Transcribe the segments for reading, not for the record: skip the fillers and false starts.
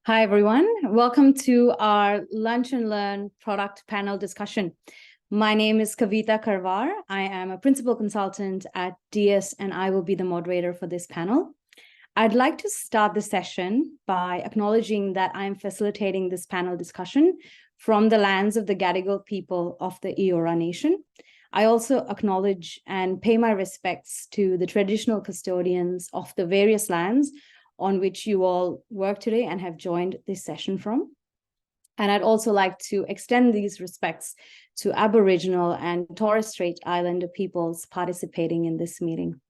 Hi, everyone. Welcome to our Lunch and Learn product panel discussion. My name is Kavita Karwar. I am a principal consultant at DiUS, and I will be the moderator for this panel. I'd like to start the session by acknowledging that I am facilitating this panel discussion from the lands of the Gadigal people of the Eora Nation. I also acknowledge and pay my respects to the traditional custodians of the various lands on which you all work today and have joined this session from. And I'd also like to extend these respects to Aboriginal and Torres Strait Islander peoples participating in this meeting.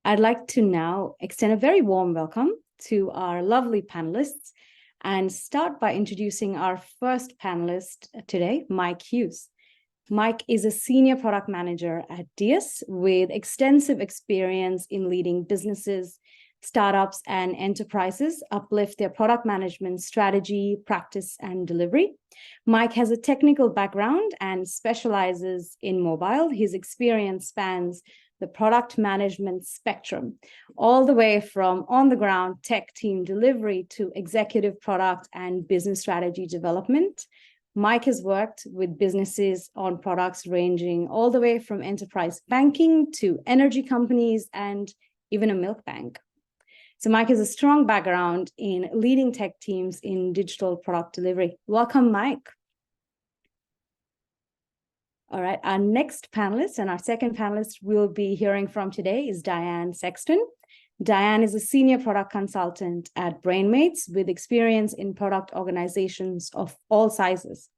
I'd like to now extend a very warm welcome to our lovely panelists and start by introducing our first panelist today, Mike Hughes. Mike is a senior product manager at DiUS with extensive experience in leading businesses, startups, and enterprises uplift their product management strategy, practice, and delivery. Mike has a technical background and specializes in mobile. His experience spans the product management spectrum, all the way from on-the-ground tech team delivery to executive product and business strategy development. Mike has worked with businesses on products ranging all the way from enterprise banking to energy companies and even a milk bank. So Mike has a strong background in leading tech teams in digital product delivery. Welcome, Mike. All right, our next panelist and our second panelist we'll be hearing from today is Diane Sexton. Diane is a senior product consultant at BrainMates with experience in product organizations of all sizes,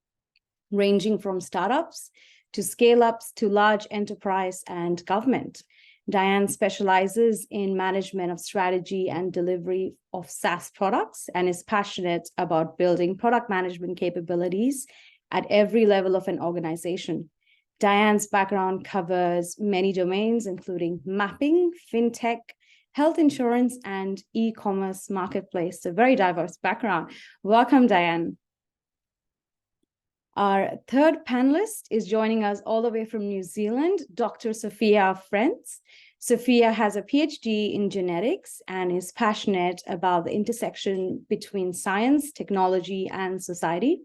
ranging from startups to scale-ups to large enterprise and government. Diane specializes in management of strategy and delivery of SaaS products and is passionate about building product management capabilities at every level of an organization. Diane's background covers many domains, including mapping, fintech, health insurance, and e-commerce marketplace. So very diverse background. Welcome, Diane. Our third panelist is joining us all the way from New Zealand, Dr. Sophia Frentz. Sophia has a PhD in genetics and is passionate about the intersection between science, technology, and society.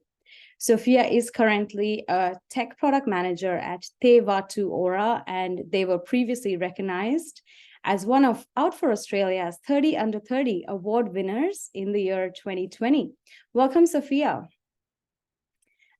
Sophia is currently a tech product manager at Te Watu Ora, and they were previously recognized as one of Out for Australia's 30 Under 30 award winners in the year 2020. Welcome, Sophia.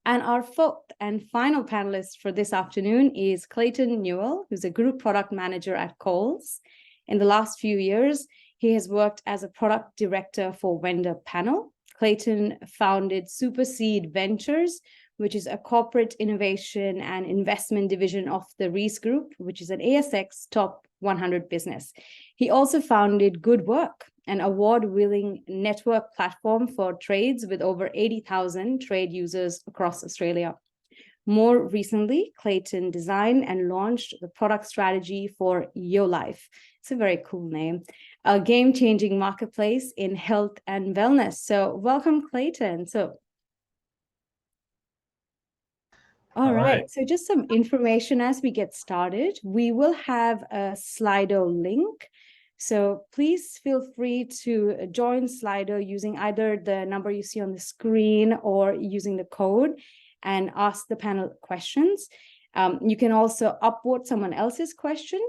And our fourth and final panelist for this afternoon is Clayton Newell, who's a group product manager at Coles. In the last few years, he has worked as a product director for Vendor Panel. Clayton founded Superseed Ventures, which is a corporate innovation and investment division of the Reese Group, which is an ASX top 100 business. He also founded Good Work, an award-winning network platform for trades with over 80,000 trade users across Australia. More recently, Clayton designed and launched the product strategy for YoLife. It's a very cool name, a game-changing marketplace in health and wellness. So welcome, Clayton. All right. So just some information as we get started. We will have a Slido link. So please feel free to join Slido using either the number you see on the screen or using the code and ask the panel questions. You can also upvote someone else's question.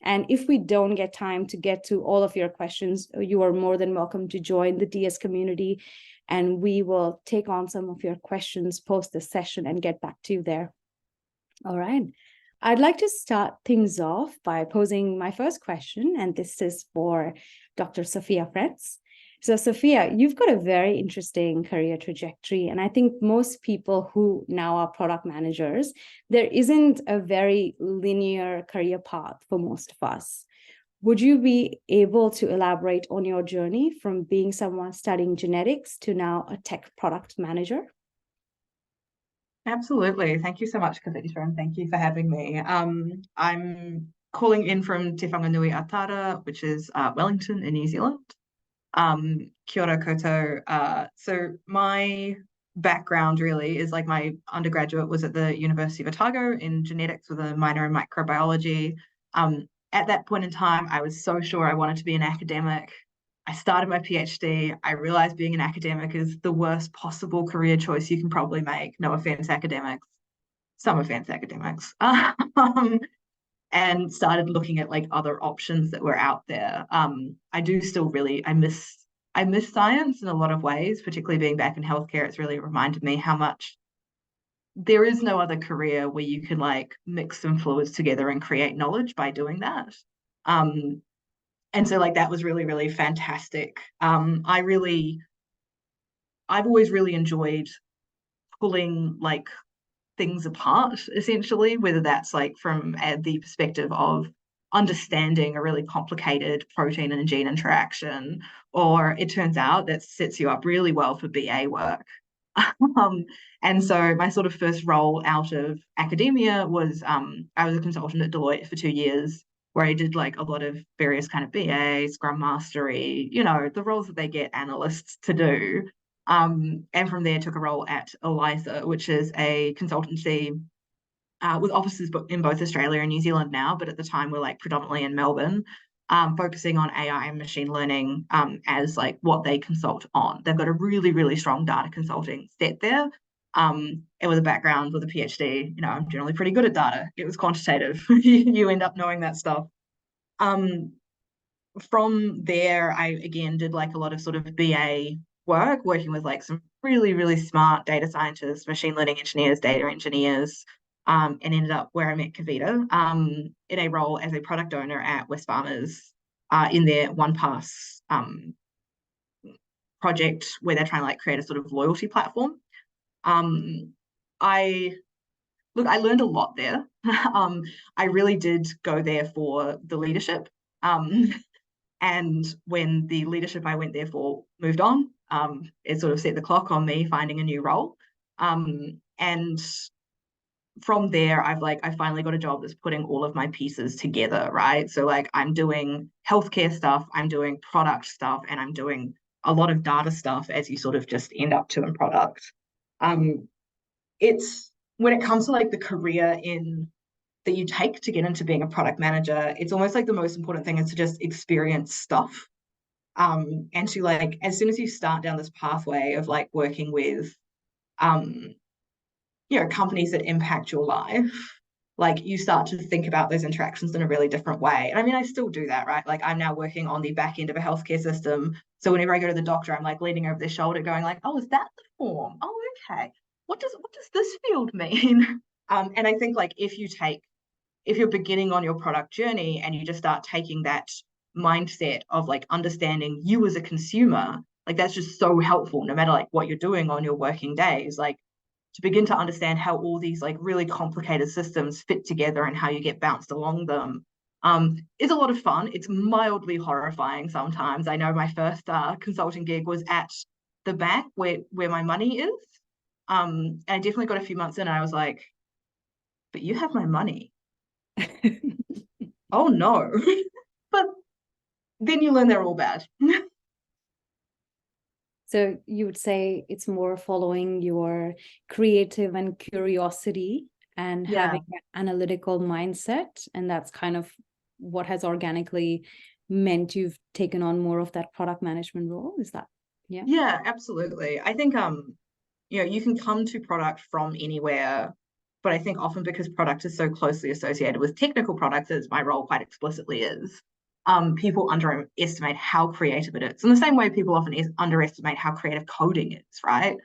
And if we don't get time to get to all of your questions, you are more than welcome to join the DiUS community, and we will take on some of your questions post the session and get back to you there. All right. I'd like to start things off by posing my first question, and this is for Dr. Sophia Frentz. So Sophia, you've got a very interesting career trajectory, and I think most people who now are product managers, there isn't a very linear career path for most of us. Would you be able to elaborate on your journey from being someone studying genetics to now a tech product manager? Absolutely. Thank you so much, Kavita, and thank you for having me. I'm calling in from Te Whanganui Atara, which is Wellington in New Zealand. Kia ora koutou. So my background really is like my undergraduate was at the University of Otago in genetics with a minor in microbiology. At that point in time, I was so sure I wanted to be an academic. I started my PhD. I realized being an academic is the worst possible career choice you can probably make. No offense, academics. Some offense, academics. And started looking at like other options that were out there. I do still really, I miss science in a lot of ways, particularly being back in healthcare. It's really reminded me how much there is no other career where you can like mix some fluids together and create knowledge by doing that. And so like that was really, really fantastic. I've always really enjoyed pulling like things apart, essentially, whether that's like from the perspective of understanding a really complicated protein and gene interaction, or it turns out that sets you up really well for BA work. And so my sort of first role out of academia was I was a consultant at Deloitte for 2 years, where I did like a lot of various kind of BA, Scrum Mastery, the roles that they get analysts to do. And from there took a role at ELISA, which is a consultancy with offices in both Australia and New Zealand now, but at the time we're like predominantly in Melbourne, focusing on AI and machine learning as like what they consult on. They've got a really, really strong data consulting set there. And with a background with a PhD, I'm generally pretty good at data. It was quantitative. You end up knowing that stuff. From there, I again did like a lot of sort of BA work, working with like some really, really smart data scientists, machine learning engineers, data engineers, and ended up where I met Kavita in a role as a product owner at Wesfarmers in their OnePass project, where they're trying to like create a sort of loyalty platform. I learned a lot there. I really did go there for the leadership. And when the leadership I went there for moved on, it sort of set the clock on me finding a new role. And from there, I finally got a job that's putting all of my pieces together, right? So like I'm doing healthcare stuff, I'm doing product stuff, and I'm doing a lot of data stuff as you sort of just end up to in product. It's when it comes to like the career that you take to get into being a product manager, it's almost like the most important thing is to just experience stuff. And to like, as soon as you start down this pathway of like working with, companies that impact your life, like you start to think about those interactions in a really different way. And I mean, I still do that, right? Like I'm now working on the back end of a healthcare system. So whenever I go to the doctor, I'm like leaning over their shoulder going like, oh, is that the form? Oh, okay. What does this field mean? And I think like if you're beginning on your product journey and you just start taking that mindset of like understanding you as a consumer, like that's just so helpful no matter like what you're doing on your working days, like to begin to understand how all these like really complicated systems fit together and how you get bounced along them is a lot of fun. It's mildly horrifying sometimes. I know my first consulting gig was at the bank where my money is. And I definitely got a few months in and I was like, but you have my money. Oh no. But then you learn they're all bad. So you would say it's more following your creative and curiosity and having an analytical mindset, and that's kind of what has organically meant you've taken on more of that product management role. Is that Yeah, absolutely. I think you can come to product from anywhere, but I think often because product is so closely associated with technical products, as my role quite explicitly is, people underestimate how creative it is. In the same way people often underestimate how creative coding is, right?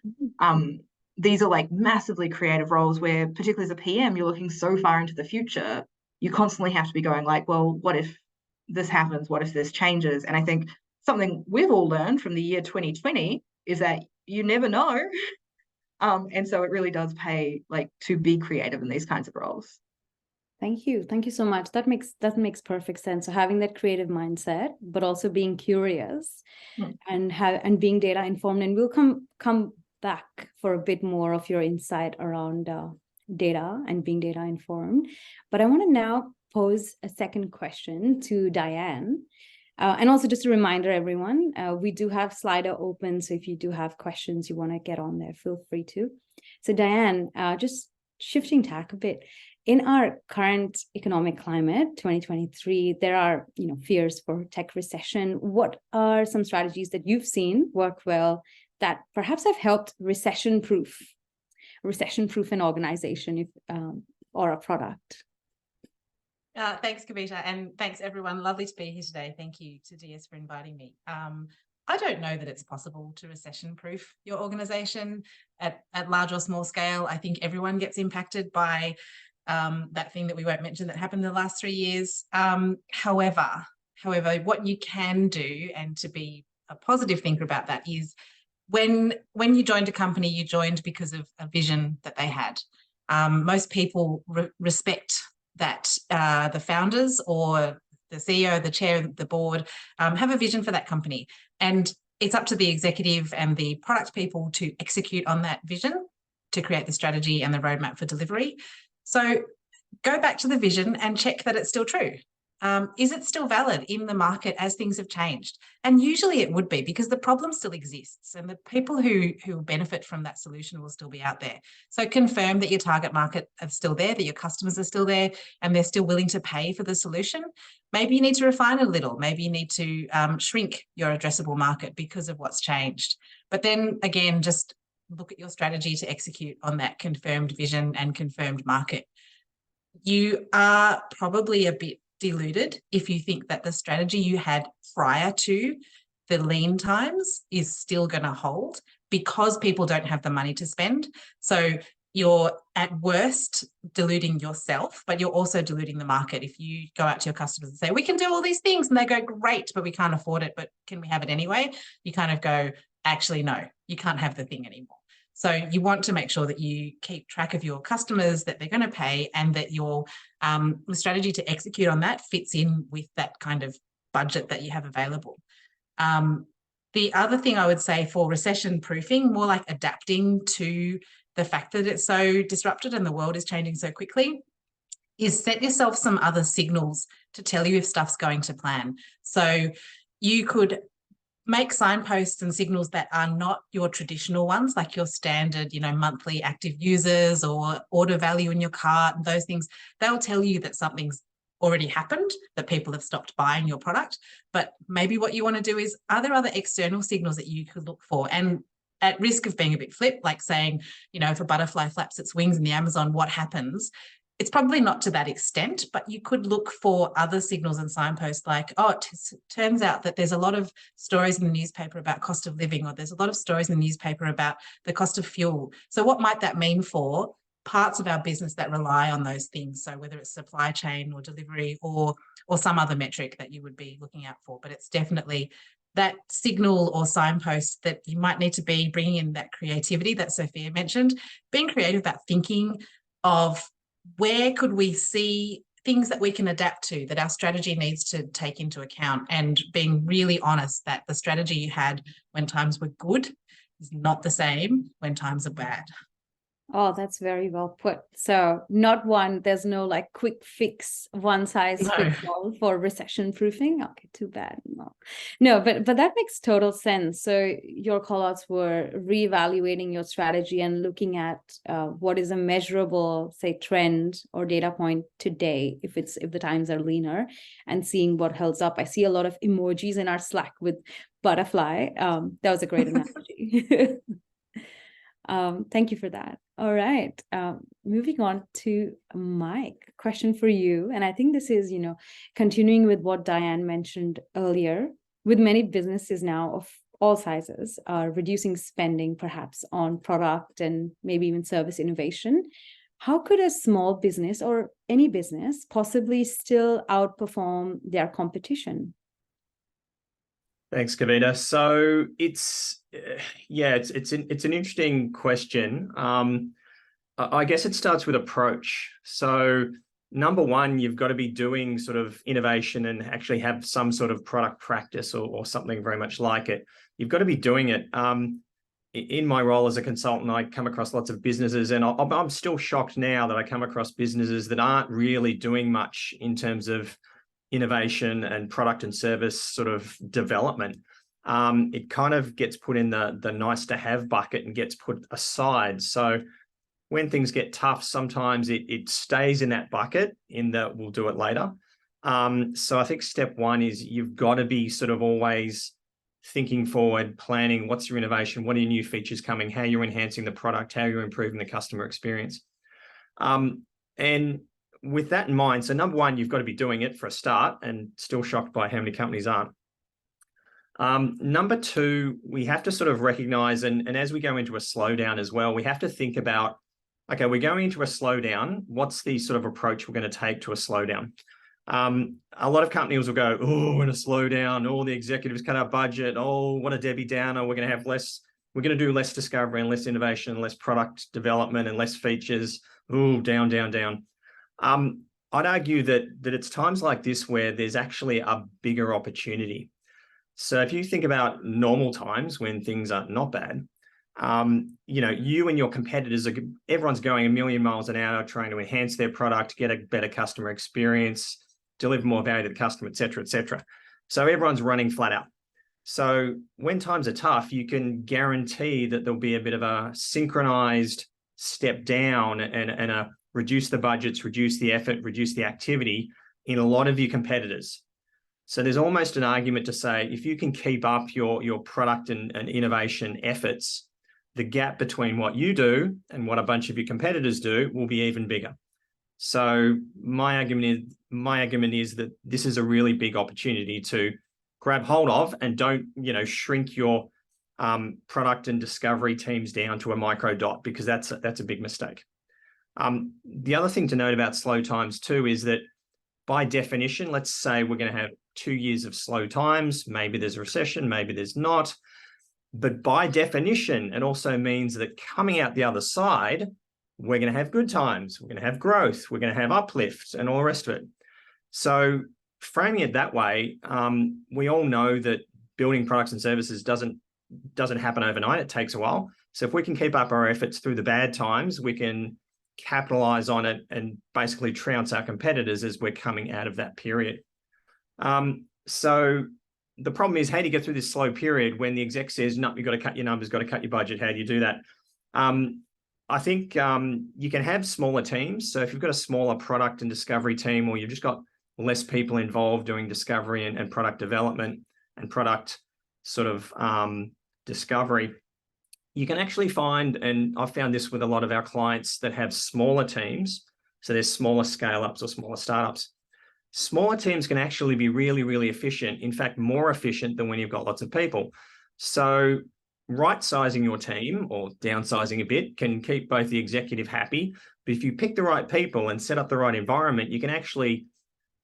These are like massively creative roles where, particularly as a PM, you're looking so far into the future, you constantly have to be going like, well, what if this happens? What if this changes? And I think something we've all learned from the year 2020 is that you never know. And so it really does pay like to be creative in these kinds of roles. Thank you so much. That makes perfect sense. So having that creative mindset, but also being curious and being data informed. And we'll come back for a bit more of your insight around data and being data informed. But I want to now pose a second question to Diane. And also just a reminder, everyone, we do have Slido open. So if you do have questions you want to get on there, feel free to. So Diane, just shifting tack a bit, in our current economic climate, 2023, there are fears for tech recession. What are some strategies that you've seen work well that perhaps have helped recession-proof an organization or a product? Thanks, Kavita, and thanks everyone. Lovely to be here today. Thank you to DiUS for inviting me. I don't know that it's possible to recession-proof your organization at large or small scale. I think everyone gets impacted by that thing that we won't mention that happened in the last 3 years. However, what you can do, and to be a positive thinker about that, is when you joined a company, you joined because of a vision that they had. Most people respect that the founders or the CEO, the chair, the board have a vision for that company. And it's up to the executive and the product people to execute on that vision, to create the strategy and the roadmap for delivery. So go back to the vision and check that it's still true. Is it still valid in the market as things have changed? And usually it would be, because the problem still exists and the people who benefit from that solution will still be out there. So confirm that your target market is still there, that your customers are still there, and they're still willing to pay for the solution. Maybe you need to refine it a little. Maybe you need to shrink your addressable market because of what's changed. But then again, just look at your strategy to execute on that confirmed vision and confirmed market. You are probably a bit deluded if you think that the strategy you had prior to the lean times is still going to hold, because people don't have the money to spend. So you're at worst deluding yourself, but you're also deluding the market. If you go out to your customers and say, we can do all these things, and they go, great, but we can't afford it, but can we have it anyway? You kind of go, actually, no, you can't have the thing anymore. So you want to make sure that you keep track of your customers, that they're going to pay, and that your strategy to execute on that fits in with that kind of budget that you have available. The other thing I would say for recession proofing, more like adapting to the fact that it's so disrupted and the world is changing so quickly, is set yourself some other signals to tell you if stuff's going to plan. So you could make signposts and signals that are not your traditional ones, like your standard, monthly active users or order value in your cart, and those things. They'll tell you that something's already happened, that people have stopped buying your product. But maybe what you want to do is, are there other external signals that you could look for? And at risk of being a bit flip, like saying, if a butterfly flaps its wings in the Amazon, what happens? It's probably not to that extent, but you could look for other signals and signposts like, it turns out that there's a lot of stories in the newspaper about cost of living, or there's a lot of stories in the newspaper about the cost of fuel. So what might that mean for parts of our business that rely on those things? So whether it's supply chain or delivery or some other metric that you would be looking out for. But it's definitely that signal or signpost that you might need to be bringing in that creativity that Sophia mentioned, being creative about thinking of where could we see things that we can adapt to, that our strategy needs to take into account, and being really honest that the strategy you had when times were good is not the same when times are bad. Oh, that's very well put. So there's no like quick fix, one size fits all for recession proofing. Okay, too bad. No, but that makes total sense. So your callouts were reevaluating your strategy and looking at what is a measurable, say, trend or data point today, if the times are leaner, and seeing what holds up. I see a lot of emojis in our Slack with butterfly. That was a great analogy. Thank you for that. All right. Moving on to Mike, question for you. And I think this is, continuing with what Diane mentioned earlier, with many businesses now of all sizes are reducing spending perhaps on product and maybe even service innovation. How could a small business or any business possibly still outperform their competition? Thanks, Kavita. So it's an interesting question. I guess it starts with approach. So number one, you've got to be doing sort of innovation and actually have some sort of product practice or something very much like it. You've got to be doing it. In my role as a consultant, I come across lots of businesses, and I'm still shocked now that I come across businesses that aren't really doing much in terms of innovation and product and service sort of development. It kind of gets put in the nice to have bucket and gets put aside. So when things get tough, sometimes it stays in that bucket in that we'll do it later. So I think step one is you've got to be sort of always thinking forward, planning, what's your innovation, what are your new features coming, how you're enhancing the product, how you're improving the customer experience. And with that in mind, so number one, you've got to be doing it for a start, and still shocked by how many companies aren't. Number two, we have to sort of recognize, and as we go into a slowdown as well, we have to think about, okay, we're going into a slowdown. What's the sort of approach we're going to take to a slowdown? A lot of companies will go, oh, we're in a slowdown. All the executives cut our budget. Oh, what a Debbie Downer. We're going to have less, we're going to do less discovery and less innovation and less product development and less features. Oh, down, down, down. I'd argue that it's times like this where there's actually a bigger opportunity. So if you think about normal times when things are not bad, you and your competitors everyone's going a million miles an hour trying to enhance their product, get a better customer experience, deliver more value to the customer, et cetera, et cetera. So everyone's running flat out. So when times are tough, you can guarantee that there'll be a bit of a synchronized step down and a reduce the budgets, reduce the effort, reduce the activity in a lot of your competitors. So there's almost an argument to say, if you can keep up your product and innovation efforts, the gap between what you do and what a bunch of your competitors do will be even bigger. So my argument is that this is a really big opportunity to grab hold of, and don't, shrink your product and discovery teams down to a micro dot, because that's a big mistake. The other thing to note about slow times too is that by definition, let's say we're going to have 2 years of slow times. Maybe there's a recession, maybe there's not. But by definition, it also means that coming out the other side, we're going to have good times, we're going to have growth, we're going to have uplift and all the rest of it. So framing it that way, we all know that building products and services doesn't happen overnight. It takes a while. So if we can keep up our efforts through the bad times, we can capitalize on it and basically trounce our competitors as we're coming out of that period. So the problem is, how do you get through this slow period when the exec says, no, you've got to cut your numbers, got to cut your budget? How do you do that? I think you can have smaller teams. So if you've got a smaller product and discovery team, or you've just got less people involved doing discovery and product development and product sort of discovery, you can actually find, and I've found this with a lot of our clients that have smaller teams, so there's smaller scale-ups or smaller startups. Smaller teams can actually be really, really efficient, in fact, more efficient than when you've got lots of people. So right-sizing your team or downsizing a bit can keep both the executive happy, but if you pick the right people and set up the right environment, you can actually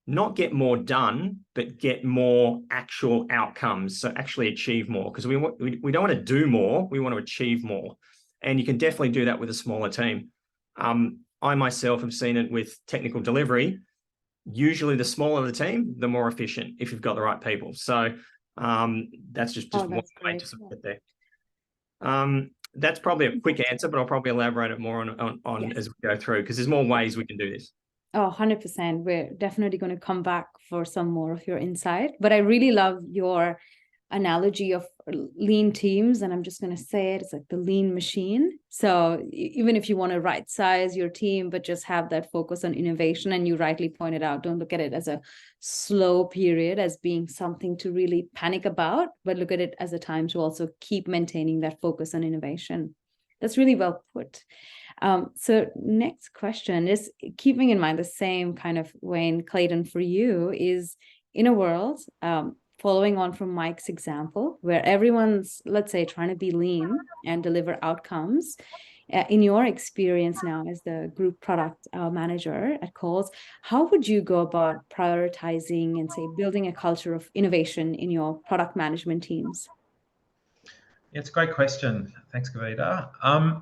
not get more done, but get more actual outcomes. So actually achieve more, because we don't want to do more, we want to achieve more. And you can definitely do that with a smaller team. I myself have seen it with technical delivery. Usually the smaller the team, the more efficient if you've got the right people. So that's just one way to sort of get there. That's probably a quick answer, but I'll probably elaborate it more on as we go through, because there's more ways we can do this. Oh, 100%. We're definitely going to come back for some more of your insight. But I really love your analogy of lean teams. And I'm just going to say it, it's like the lean machine. So even if you want to right size your team, but just have that focus on innovation, and you rightly pointed out, don't look at it as a slow period, as being something to really panic about, but look at it as a time to also keep maintaining that focus on innovation. That's really well put. So next question is, keeping in mind the same kind of vein, Clayton, for you, is in a world, following on from Mike's example, where everyone's, let's say, trying to be lean and deliver outcomes, in your experience now as the group product manager at Coles, how would you go about prioritizing and, say, building a culture of innovation in your product management teams? Yeah, it's a great question. Thanks, Kavita.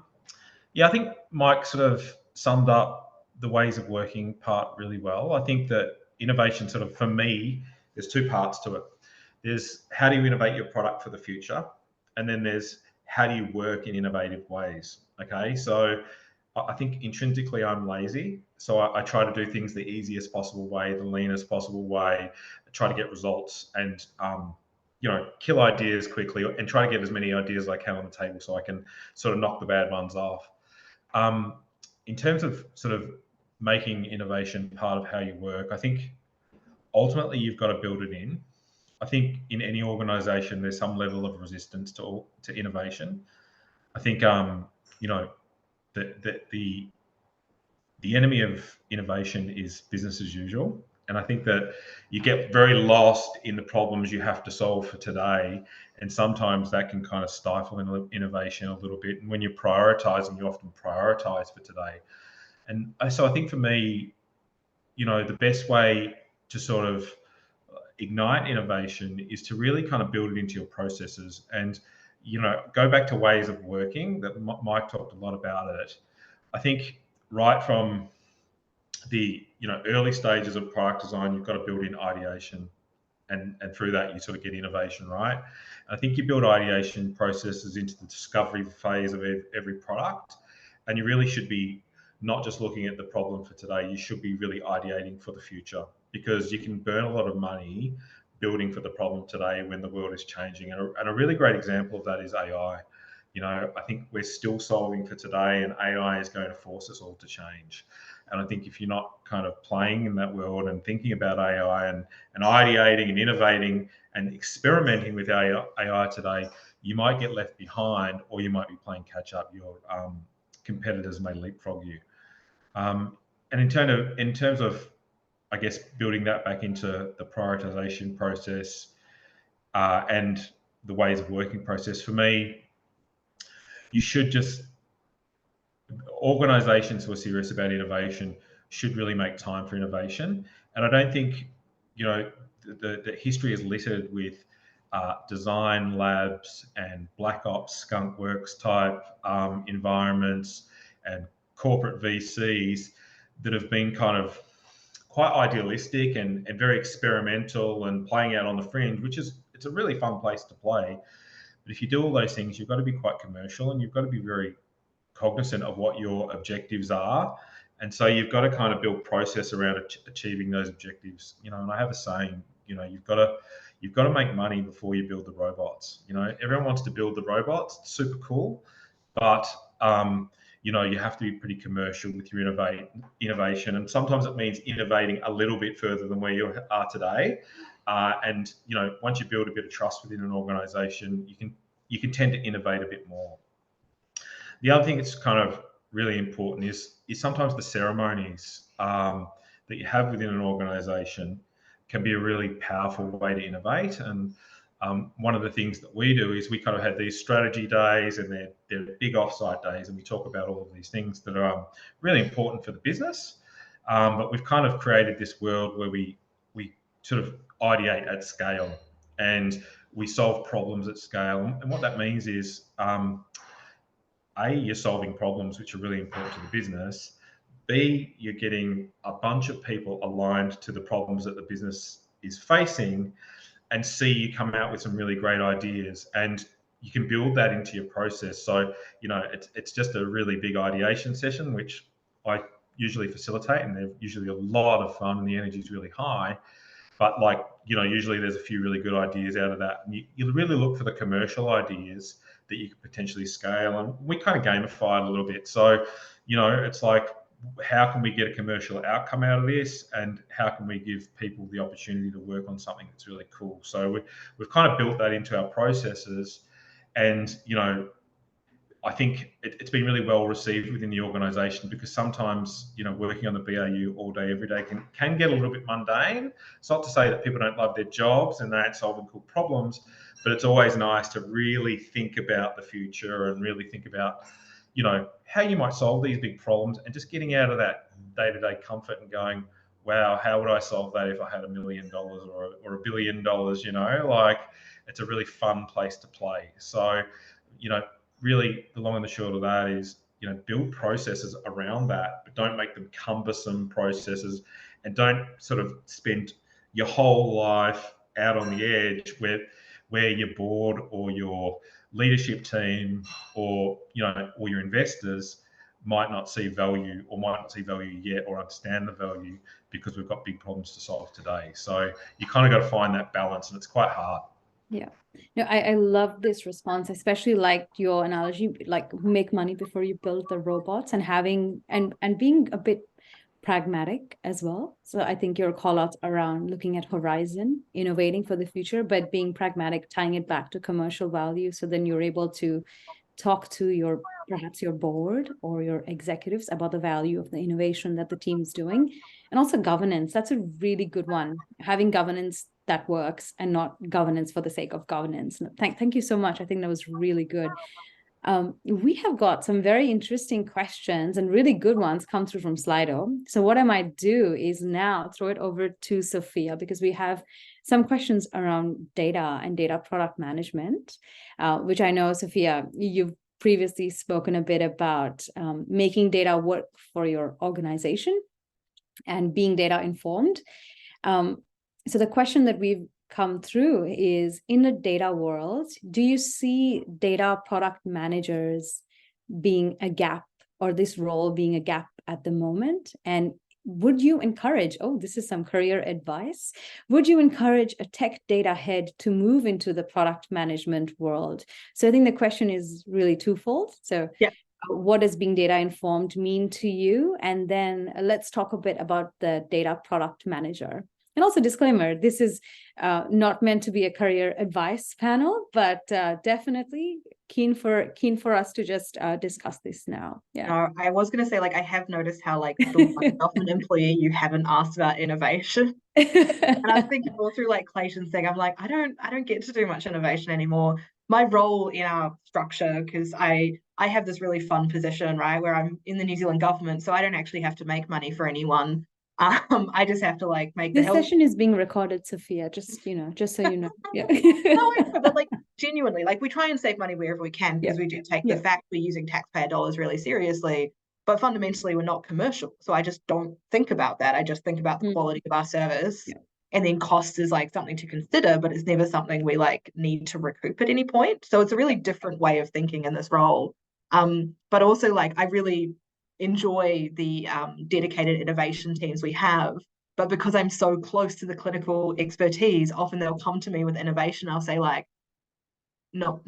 Yeah, I think Mike sort of summed up the ways of working part really well. I think that innovation sort of, for me, there's two parts to it. There's how do you innovate your product for the future? And then there's how do you work in innovative ways? Okay, so I think intrinsically I'm lazy. So I try to do things the easiest possible way, the leanest possible way, try to get results and, kill ideas quickly and try to get as many ideas as I can on the table so I can sort of knock the bad ones off. in terms of sort of making innovation part of how you work, I think ultimately you've got to build it in. I think in any organization, there's some level of resistance to innovation. I think, you know, the enemy of innovation is business as usual. And I think that you get very lost in the problems you have to solve for today. And sometimes that can kind of stifle innovation a little bit. And when you're prioritizing, you often prioritize for today. And so I think for me, you know, the best way to sort of ignite innovation is to really kind of build it into your processes and, you know, go back to ways of working that Mike talked a lot about it. I think right from the, you know, early stages of product design, you've got to build in ideation, and through that you sort of get innovation, right? I think you build ideation processes into the discovery phase of every product, and you really should be not just looking at the problem for today, you should be really ideating for the future, because you can burn a lot of money building for the problem today when the world is changing. And a really great example of that is AI. You know, I think we're still solving for today, and AI is going to force us all to change. And I think if you're not kind of playing in that world and thinking about AI and ideating and innovating and experimenting with AI today, you might get left behind, or you might be playing catch up. Your competitors may leapfrog you. And in terms of, I guess, building that back into the prioritization process and the ways of working process, for me, you should just, organizations who are serious about innovation should really make time for innovation. And I don't think, you know, the history is littered with design labs and black ops, skunk works type environments and corporate VCs that have been kind of quite idealistic and very experimental and playing out on the fringe, which is, it's a really fun place to play. But if you do all those things, you've got to be quite commercial, and you've got to be very cognizant of what your objectives are. And so you've got to kind of build process around achieving those objectives. You know, and I have a saying, you know, you've got to make money before you build the robots. You know, everyone wants to build the robots, it's super cool, but you know, you have to be pretty commercial with your innovation, and sometimes it means innovating a little bit further than where you are today. And you know, once you build a bit of trust within an organization, you can tend to innovate a bit more. The other thing that's kind of really important is sometimes the ceremonies that you have within an organization can be a really powerful way to innovate. And one of the things that we do is we kind of have these strategy days, and they're big offsite days, and we talk about all of these things that are really important for the business. But we've kind of created this world where we sort of ideate at scale, and we solve problems at scale. And what that means is, A, you're solving problems which are really important to the business. B, you're getting a bunch of people aligned to the problems that the business is facing. And C, you come out with some really great ideas, and you can build that into your process. So, you know, it's just a really big ideation session, which I usually facilitate, and they're usually a lot of fun, and the energy is really high. But like, you know, usually there's a few really good ideas out of that. And you really look for the commercial ideas that you could potentially scale. And we kind of gamify it a little bit. So, you know, it's like, how can we get a commercial outcome out of this, and how can we give people the opportunity to work on something that's really cool? So we've kind of built that into our processes. And, you know, I think it's been really well received within the organisation, because sometimes, you know, working on the BAU all day, every day can get a little bit mundane. It's not to say that people don't love their jobs and they aren't solving cool problems, but it's always nice to really think about the future and really think about, you know, how you might solve these big problems, and just getting out of that day-to-day comfort and going, wow, how would I solve that if I had $1 million or $1 billion? You know, like, it's a really fun place to play. So, you know, really the long and the short of that is, you know, build processes around that, but don't make them cumbersome processes, and don't sort of spend your whole life out on the edge where your board or your leadership team or, you know, or your investors might not see value, or might not see value yet, or understand the value, because we've got big problems to solve today. So you kind of got to find that balance, and it's quite hard. Yeah. No, I love this response, especially like your analogy, like make money before you build the robots, and having and being a bit pragmatic as well. So I think your call outs around looking at horizon, innovating for the future, but being pragmatic, tying it back to commercial value. So then you're able to talk to your perhaps your board or your executives about the value of the innovation that the team's doing. And also governance. That's a really good one. Having governance that works and not governance for the sake of governance. Thank you so much. I think that was really good. We have got some very interesting questions and really good ones come through from Slido. So what I might do is now throw it over to Sophia, because we have some questions around data and data product management, which I know, Sophia, you've previously spoken a bit about making data work for your organization and being data informed. So the question that we've come through is, in the data world, do you see data product managers being a gap, or this role being a gap at the moment? And would you encourage, oh, this is some career advice, would you encourage a tech data head to move into the product management world? So I think the question is really twofold. So yeah. What does being data informed mean to you? And then let's talk a bit about the data product manager. And also, disclaimer, this is not meant to be a career advice panel, but definitely keen for us to just discuss this now. Yeah. No, I was going to say, like, I have noticed how, like, the one government employee you haven't asked about innovation. And I'm thinking all through, like, Clayton's thing, I'm like, I don't get to do much innovation anymore. My role in our structure, because I have this really fun position, right, where I'm in the New Zealand government, so I don't actually have to make money for anyone. I just have to, like, make this session is being recorded, Sophia, just so you know. Yeah. No, but, like, genuinely, like, we try and save money wherever we can, because we do take the fact we're using taxpayer dollars really seriously, but fundamentally we're not commercial, so I just don't think about that. I just think about the quality of our service, and then cost is, like, something to consider, but it's never something we, like, need to recoup at any point. So it's a really different way of thinking in this role. But also, like, I really enjoy the dedicated innovation teams we have, but because I'm so close to the clinical expertise, often they'll come to me with innovation. I'll say, like, no,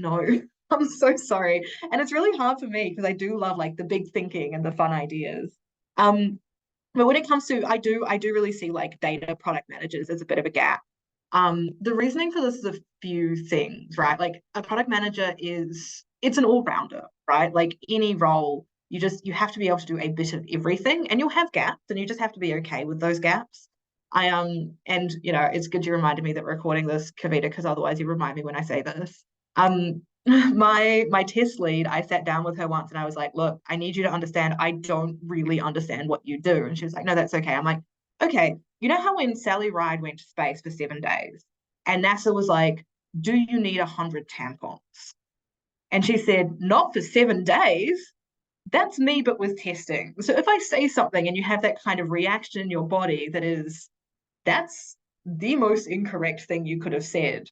I'm so sorry. And it's really hard for me, because I do love, like, the big thinking and the fun ideas. But when it comes to, I do really see, like, data product managers as a bit of a gap. The reasoning for this is a few things, right? Like, a product manager it's an all-rounder, right? Like, any role, you have to be able to do a bit of everything, and you'll have gaps, and you just have to be okay with those gaps. And it's good you reminded me that we're recording this, Kavita, because otherwise you remind me when I say this. My test lead, I sat down with her once and I was like, look, I need you to understand, I don't really understand what you do. And she was like, no, that's okay. I'm like, okay, you know how when Sally Ride went to space for 7 days and NASA was like, do you need 100 tampons? And she said, not for 7 days. That's me, but with testing. So if I say something and you have that kind of reaction in your body that's the most incorrect thing you could have said,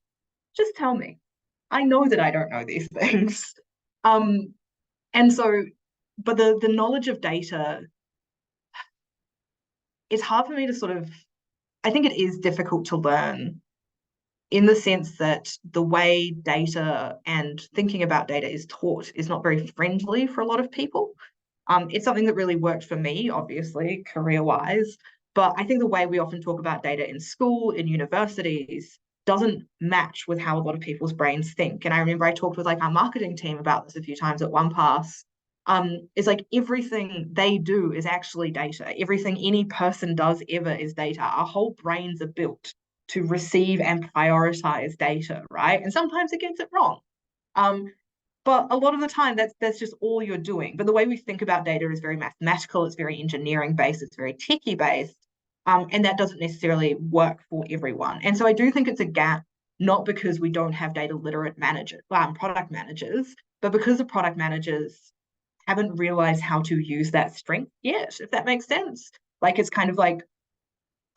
just tell me. I know that I don't know these things. And so, but the knowledge of data, it's hard for me to sort of, I think it is difficult to learn, in the sense that the way data and thinking about data is taught is not very friendly for a lot of people. It's something that really worked for me, obviously, career-wise, but I think the way we often talk about data in school, in universities, doesn't match with how a lot of people's brains think. And I remember I talked with, like, our marketing team about this a few times at one pass. It's like everything they do is actually data. Everything any person does ever is data. Our whole brains are built to receive and prioritize data, right? And sometimes it gets it wrong. But a lot of the time, that's just all you're doing. But the way we think about data is very mathematical, it's very engineering based, it's very techie based, and that doesn't necessarily work for everyone. And so I do think it's a gap, not because we don't have data literate product managers, but because the product managers haven't realized how to use that strength yet, if that makes sense. Like, it's kind of like,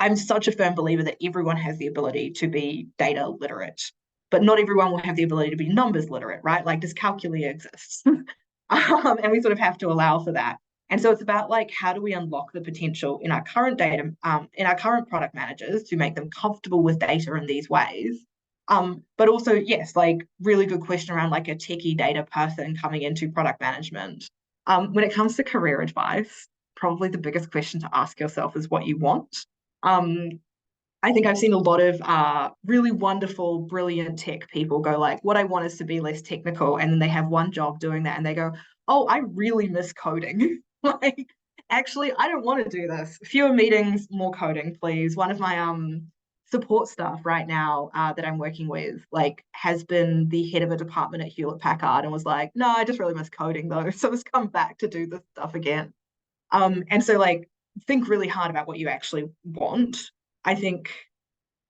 I'm such a firm believer that everyone has the ability to be data literate, but not everyone will have the ability to be numbers literate, right? Like, dyscalculia exists. And we sort of have to allow for that. And so it's about, like, how do we unlock the potential in our current data, in our current product managers, to make them comfortable with data in these ways, But also, yes, like really good question around like a techie data person coming into product management. When it comes to career advice, probably the biggest question to ask yourself is what you want. I think I've seen a lot of really wonderful, brilliant tech people go like, what I want is to be less technical. And then they have one job doing that and they go, oh, I really miss coding. Like, actually, I don't want to do this. Fewer meetings, more coding, please. One of my support staff right now that I'm working with, like, has been the head of a department at Hewlett Packard and was like, no, I just really miss coding though. So has come back to do this stuff again. And so like, think really hard about what you actually want. I think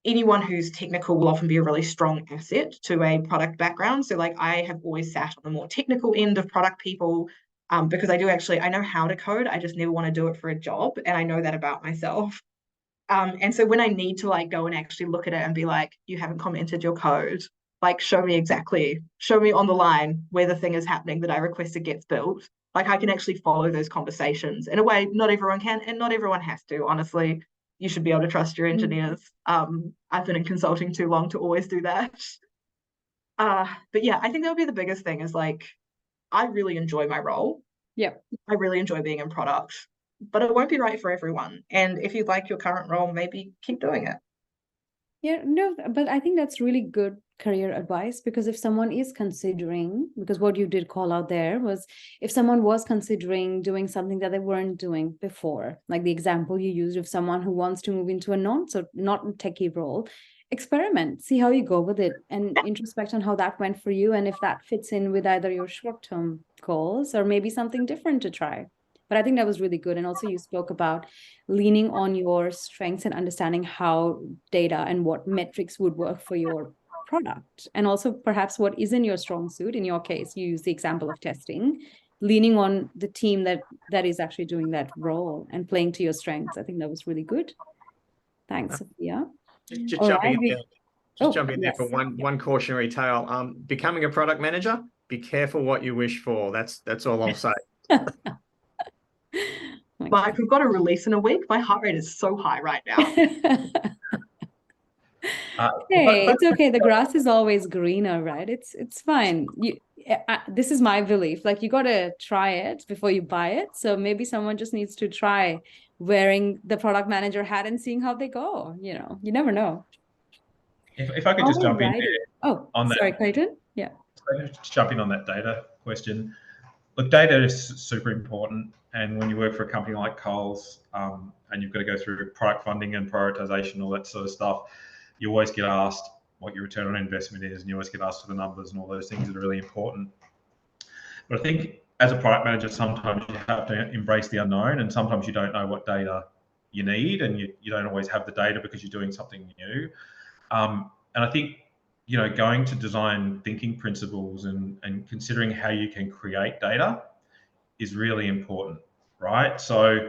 anyone who's technical will often be a really strong asset to a product background. So like I have always sat on the more technical end of product people because I know how to code. I just never want to do it for a job. And I know that about myself. And so when I need to like go and actually look at it and be like, you haven't commented your code, like show me on the line where the thing is happening that I requested gets built. Like I can actually follow those conversations in a way not everyone can and not everyone has to, honestly. You should be able to trust your engineers. I've been in consulting too long to always do that. But yeah, I think that would be the biggest thing is like, I really enjoy my role. Yeah. I really enjoy being in product, but it won't be right for everyone. And if you like your current role, maybe keep doing it. Yeah, no, but I think that's really good career advice, because if someone is considering, because what you did call out there was if someone was considering doing something that they weren't doing before, like the example you used of someone who wants to move into a not techie role, experiment, see how you go with it and introspect on how that went for you and if that fits in with either your short-term goals or maybe something different to try. But I think that was really good. And also you spoke about leaning on your strengths and understanding how data and what metrics would work for your product. And also perhaps what is in your strong suit. In your case, you use the example of testing, leaning on the team that is actually doing that role and playing to your strengths. I think that was really good. Thanks, Sophia. Just jumping in there. Jumping in there for yes. one cautionary tale. Becoming a product manager, be careful what you wish for. That's all I'll say. Mike, we've got a release in a week. My heart rate is so high right now. Hey, it's okay. The grass is always greener, right? It's fine. This is my belief. Like you got to try it before you buy it. So maybe someone just needs to try wearing the product manager hat and seeing how they go. You know, you never know. If I could just jump in there. Oh, sorry, Clayton. Yeah. Just jump in on that data question. Look, data is super important. And when you work for a company like Coles and you've got to go through product funding and prioritization, all that sort of stuff, you always get asked what your return on investment is, and you always get asked for the numbers and all those things that are really important. But I think as a product manager, sometimes you have to embrace the unknown, and sometimes you don't know what data you need, and you don't always have the data because you're doing something new. And I think, going to design thinking principles and considering how you can create data is really important, right? So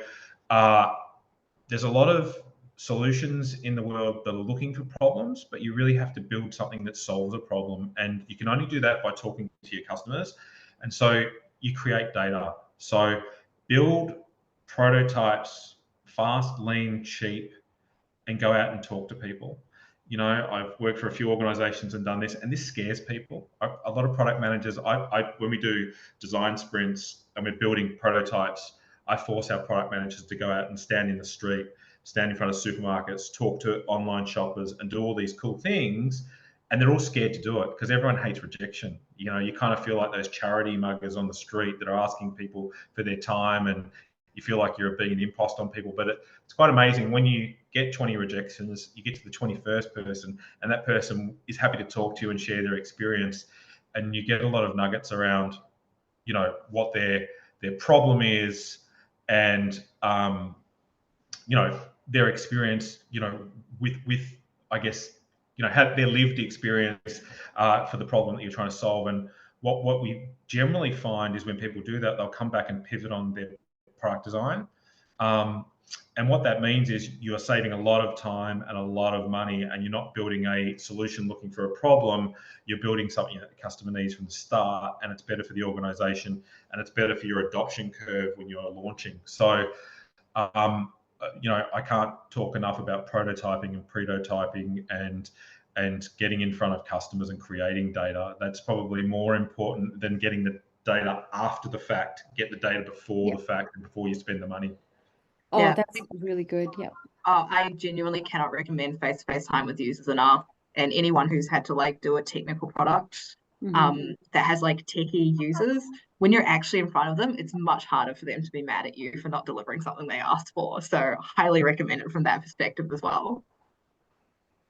there's a lot of solutions in the world that are looking for problems, but you really have to build something that solves a problem. And you can only do that by talking to your customers. And so you create data. So build prototypes fast, lean, cheap, and go out and talk to people. I've worked for a few organizations and done this, and this scares people. A lot of product managers, when we do design sprints and we're building prototypes, I force our product managers to go out and stand in the street, stand in front of supermarkets, talk to online shoppers, and do all these cool things. And they're all scared to do it because everyone hates rejection. You kind of feel like those charity muggers on the street that are asking people for their time, and you feel like you're being an impost on people. But it's quite amazing when you get 20 rejections, you get to the 21st person, and that person is happy to talk to you and share their experience, and you get a lot of nuggets around, what their problem is, and their experience, with I guess, have their lived experience for the problem that you're trying to solve. And what we generally find is when people do that, they'll come back and pivot on their product design. And what that means is you are saving a lot of time and a lot of money, and you're not building a solution looking for a problem. You're building something that the customer needs from the start, and it's better for the organization, and it's better for your adoption curve when you're launching. So, I can't talk enough about prototyping and pretotyping and and getting in front of customers and creating data. That's probably more important than getting the data after the fact. Get the data before the fact and before you spend the money. Oh, Yeah. that's really good. Yeah. I genuinely cannot recommend face-to-face time with users enough. And anyone who's had to like do a technical product that has like techie users, when you're actually in front of them, it's much harder for them to be mad at you for not delivering something they asked for. So highly recommend it from that perspective as well.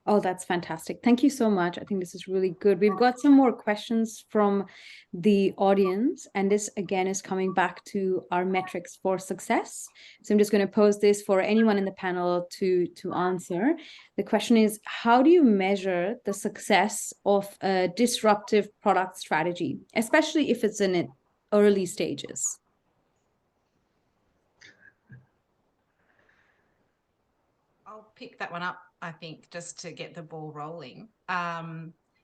Oh, that's fantastic. Thank you so much. I think this is really good. We've got some more questions from the audience, and this again is coming back to our metrics for success. So I'm just going to pose this for anyone in the panel to answer. The question is, how do you measure the success of a disruptive product strategy, especially if it's in its early stages? I'll pick that one up, I think, just to get the ball rolling.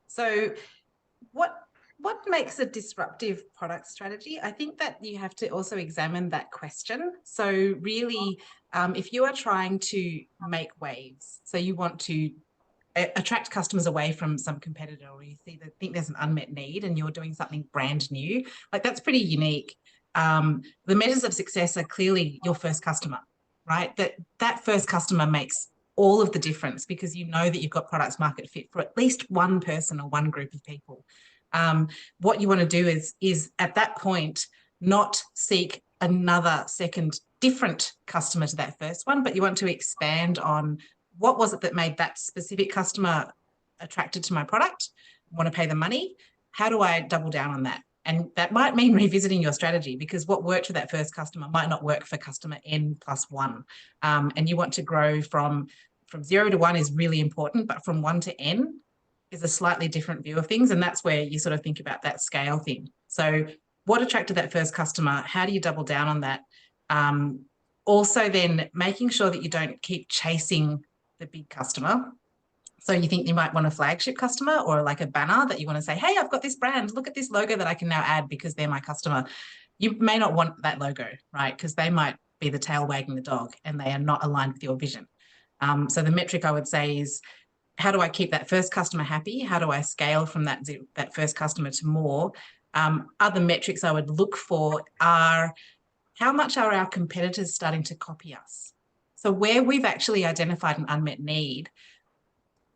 So what makes a disruptive product strategy? I think that you have to also examine that question. So really, if you are trying to make waves, so you want to attract customers away from some competitor, or you think there's an unmet need and you're doing something brand new, like that's pretty unique. The measures of success are clearly your first customer, right? That first customer makes all of the difference, because you know that you've got product market fit for at least one person or one group of people. What you want to do is at that point not seek another second different customer to that first one, but you want to expand on what was it that made that specific customer attracted to my product, want to pay the money. How do I double down on that? And that might mean revisiting your strategy, because what worked for that first customer might not work for customer N+1. And you want to grow from 0 to 1 is really important, but from 1 to N is a slightly different view of things. And that's where you sort of think about that scale thing. So what attracted that first customer? How do you double down on that? Also then making sure that you don't keep chasing the big customer. So you think you might want a flagship customer or like a banner that you want to say, hey, I've got this brand, look at this logo that I can now add because they're my customer. You may not want that logo, right? Because they might be the tail wagging the dog and they are not aligned with your vision. So the metric I would say is, how do I keep that first customer happy? How do I scale from that first customer to more? Other metrics I would look for are, how much are our competitors starting to copy us? So where we've actually identified an unmet need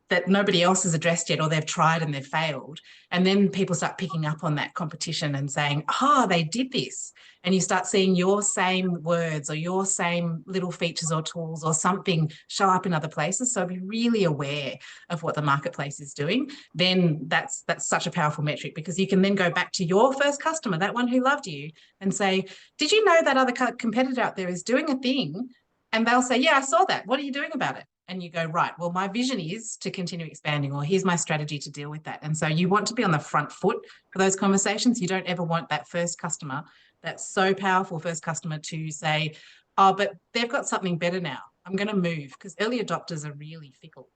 that nobody else has addressed yet, or they've tried and they've failed, and then people start picking up on that competition and saying, oh, they did this, and you start seeing your same words or your same little features or tools or something show up in other places. So be really aware of what the marketplace is doing. Then that's such a powerful metric, because you can then go back to your first customer, that one who loved you, and say, did you know that other competitor out there is doing a thing? And they'll say, yeah, I saw that. What are you doing about it? And you go, right, well, my vision is to continue expanding, or here's my strategy to deal with that. And so you want to be on the front foot for those conversations. You don't ever want that first customer, that so powerful first customer, to say, oh, but they've got something better now, I'm going to move, because early adopters are really fickle.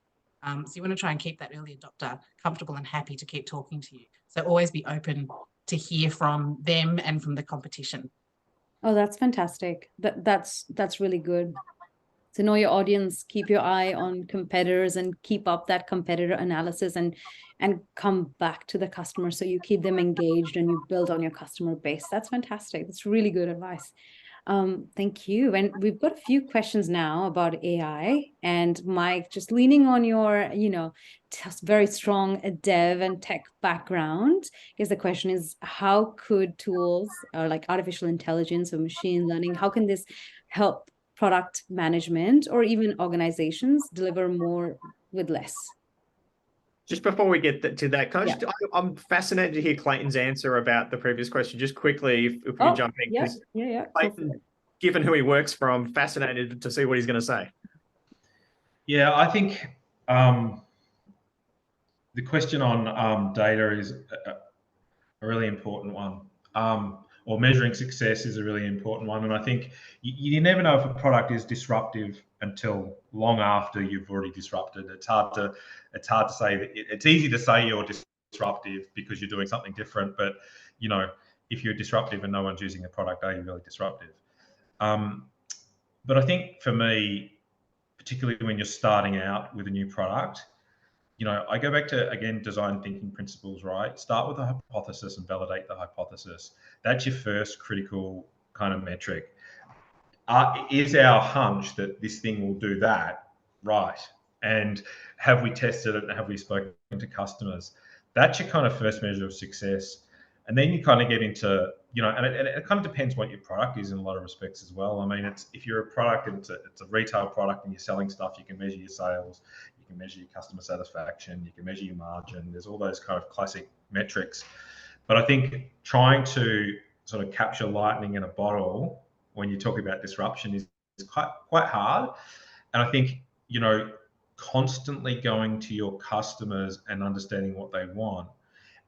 So you want to try and keep that early adopter comfortable and happy to keep talking to you. So always be open to hear from them and from the competition. Oh, that's fantastic. That's really good. To know your audience, keep your eye on competitors and keep up that competitor analysis, and come back to the customer, so you keep them engaged and you build on your customer base. That's fantastic. That's really good advice. Thank you. And we've got a few questions now about AI, and Mike, just leaning on your, very strong dev and tech background, because the question is, how could tools like artificial intelligence or machine learning, how can this help product management or even organizations deliver more with less? Just before we get to that, I'm fascinated to hear Clayton's answer about the previous question. Just quickly, if we can jump in, because Clayton, given who he works from, fascinated to see what he's going to say. Yeah, I think the question on data is a really important one. Or measuring success is a really important one. And I think you never know if a product is disruptive until long after you've already disrupted. It's hard to say that. It's easy to say you're disruptive because you're doing something different, but if you're disruptive and no one's using the product, are you really disruptive? But I think for me, particularly when you're starting out with a new product, I go back to, again, design thinking principles, right? Start with a hypothesis and validate the hypothesis. That's your first critical kind of metric. Is our hunch that this thing will do that right? And have we tested it and have we spoken to customers? That's your kind of first measure of success. And then you kind of get into, and it kind of depends what your product is in a lot of respects as well. I mean, if you're a product and it's a retail product and you're selling stuff, you can measure your sales, you can measure your customer satisfaction, you can measure your margin. There's all those kind of classic metrics. But I think trying to sort of capture lightning in a bottle when you talk about disruption is quite hard. And I think, constantly going to your customers and understanding what they want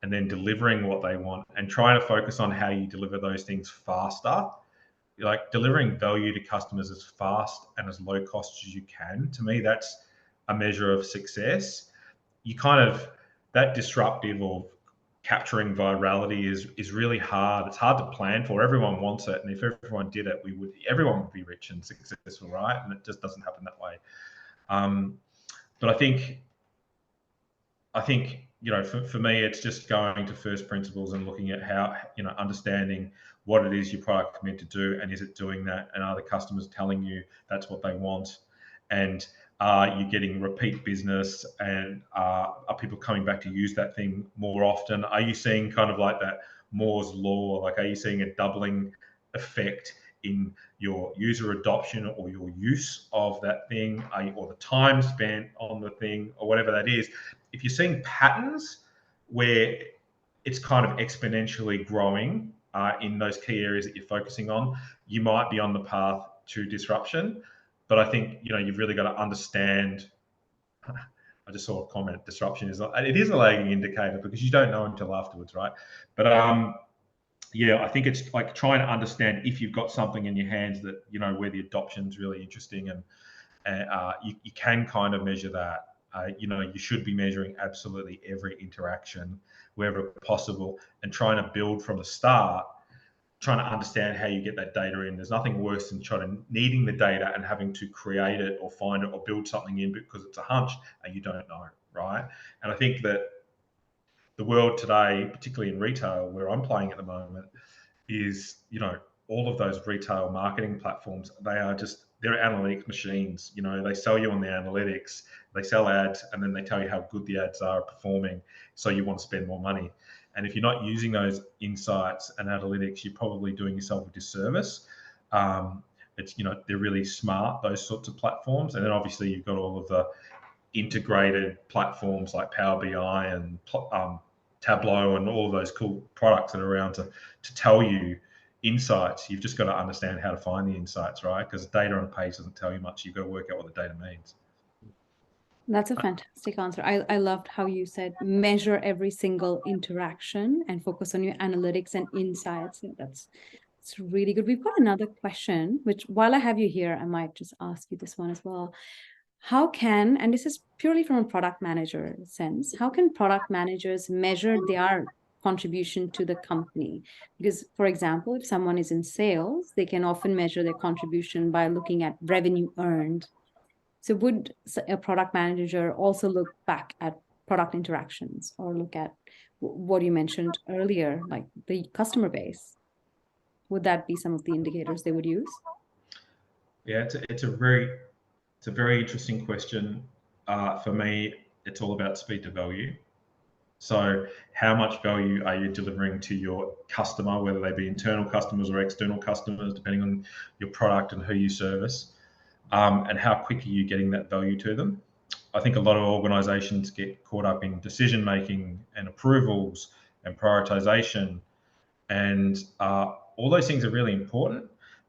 and then delivering what they want and trying to focus on how you deliver those things faster, like delivering value to customers as fast and as low cost as you can. To me, that's a measure of success. That disruptive or capturing virality is really hard. It's hard to plan for. Everyone wants it, and if everyone did it, everyone would be rich and successful, right? And it just doesn't happen that way. But I think for me, it's just going to first principles and looking at how, understanding what it is your product is meant to do, and is it doing that, and are the customers telling you that's what they want, and are you getting repeat business, and are people coming back to use that thing more often? Are you seeing kind of like that Moore's law? Like, are you seeing a doubling effect in your user adoption or your use of that thing, or the time spent on the thing, or whatever that is? If you're seeing patterns where it's kind of exponentially growing in those key areas that you're focusing on, you might be on the path to disruption. But I think, you've really got to understand. I just saw a comment, disruption is a lagging indicator because you don't know until afterwards, right? But I think it's like trying to understand if you've got something in your hands that, where the adoption's really interesting, and you can kind of measure that. You should be measuring absolutely every interaction wherever possible, and trying to build from the start, trying to understand how you get that data in. There's nothing worse than needing the data and having to create it or find it or build something in because it's a hunch and you don't know, right? And I think that the world today, particularly in retail, where I'm playing at the moment, is, all of those retail marketing platforms, they're analytics machines. They sell you on the analytics, they sell ads, and then they tell you how good the ads are performing, so you want to spend more money. And if you're not using those insights and analytics, you're probably doing yourself a disservice. They're really smart, those sorts of platforms. And then obviously you've got all of the integrated platforms like Power BI and Tableau and all of those cool products that are around to tell you insights. You've just got to understand how to find the insights, right? Because data on a page doesn't tell you much. You've got to work out what the data means. That's a fantastic answer. I loved how you said measure every single interaction and focus on your analytics and insights. It's really good. We've got another question, which while I have you here, I might just ask you this one as well. How can, and this is purely from a product manager sense, how can product managers measure their contribution to the company? Because, for example, if someone is in sales, they can often measure their contribution by looking at revenue earned. So would a product manager also look back at product interactions, or look at what you mentioned earlier, like the customer base? Would that be some of the indicators they would use? Yeah, it's a very interesting question. For me, it's all about speed to value. So how much value are you delivering to your customer, whether they be internal customers or external customers, depending on your product and who you service, and how quick are you getting that value to them? I think a lot of organizations get caught up in decision making and approvals and prioritization, and all those things are really important,